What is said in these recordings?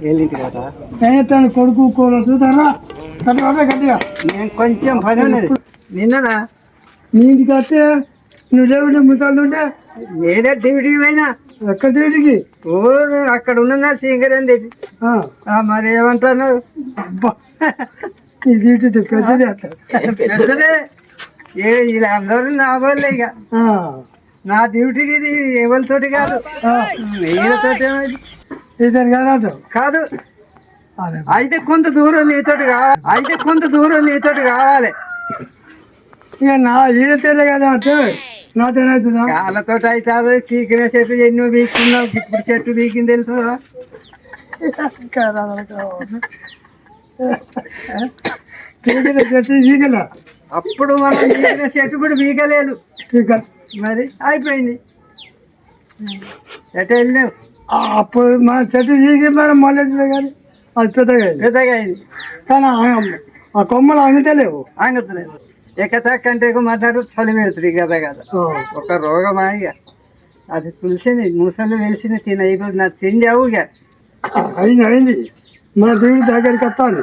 ఏళ్ళింటి కదా తను కొడుకు కూర చూతారా గట్టిగా నేను కొంచెం పని ఉన్నది నిన్ననా నీ ఇంటికి వస్తే నువ్వు దేవుడి ముతాలుంటే నేనే డ్యూటీకి పోయినా ఎక్కడ దేవుడికి ఓ అక్కడ ఉన్న సింగర్ అంది మరి ఏమంటాను ఈ డ్యూటీ పెద్దది అట్లా పెద్దదే వీళ్ళందరూ నా వాళ్ళే ఇక నా డ్యూటీకి ఇది ఎవరితోటి కాదు వీళ్ళతోటి ఏమైంది ఇతను కాదంట కాదు అయితే కొంత దూరం నీతోటి కావాలి ఇక నా ఈడతేలే కదా అంటే నాతోనవుతుందా వాళ్ళతో అయితే పీకిన చెట్టు ఎన్నో పీకున్నావు ఇప్పుడు చెట్టు పీకింది తెలుస్తుందా పీకిన చెట్టు ఈగల అప్పుడు మనం పీకిన చెట్టు కూడా పీకలేదు మరి అయిపోయింది ఎట్ట వెళ్ళినావు అప్పుడు మన చెట్టు ఈగి మనం మళ్ళీ కానీ అది పెద్దగా అయింది కానీ ఆ కొమ్మలు అంగుతలేవు అంగుతలేదు ఎక్కతక్కంటే మాట్లాడు చలి పెడుతుంది కదా కదా ఒక రోగమా ఇక అది తులిసింది ముసలు వెలిసింది అయిపోతుంది నా తిండి అవు ఇక అయింది మన దేవుడి దగ్గరికి వస్తాను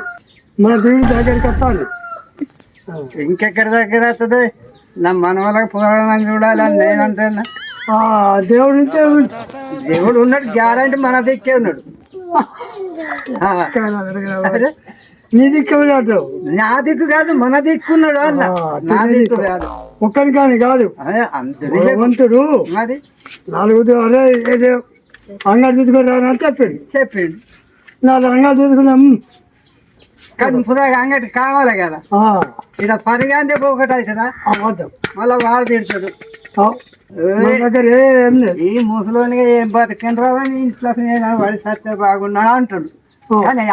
ఇంకెక్కడ దగ్గర వస్తుంది నా మన వాళ్ళకి పురాణం చూడాలి అని నేను అంటున్నా దేవుడు ఉన్నాడు గ్యారంటీ మన దిక్కే ఉన్నాడు నీ దిక్కు నా దిక్కు కాదు మన దిక్కున్నాడు అన్న నా దిక్కు కాదు ఒక్కరి కానీ కాదు భగవంతుడు మరి 4 అదే ఏదో అంగడి చూసుకొని రాని చెప్పిండు 4 అంగాలు చూసుకున్నాం కానీ పురాగా అంగడి కావాలి కదా ఇక్కడ పరిగాందే ఒకటి అవుతుందా మళ్ళా వాడు తిడతాడు ఈ ముసలోని ఏం బతికని రావని ఇంట్లో వాడి సత్తే బాగున్నా అంటాడు కానీ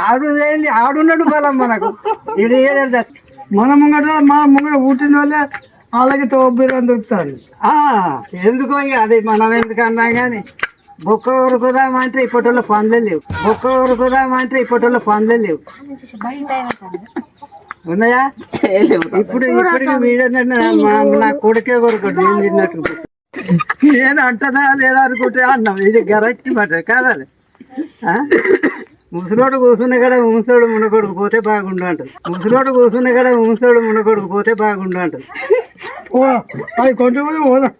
ఆడున్నాడు బలం మనకు ఇది మన ముంగట పుట్టిన వాళ్ళే వాళ్ళకి తోబిరని దొరుకుతారు ఎందుకో ఇక అది మనం ఎందుకు అన్నా కానీ బొక్క ఉరుకుదామంటే ఇప్పటిలో పనులే లేవు ఉన్నాయా ఇప్పుడు నా కొడుకే కొరకడు నేను తిన్నట్టు నేను అంటనా లేదా అనుకుంటే అన్నాం ఇది కరెక్ట్ మాట కావాలి ముసలోడు కూర్చున్న కూడా ముసలోడు మునకొడుకు పోతే బాగుండు అంటారు అవి కొంచెం పోదాం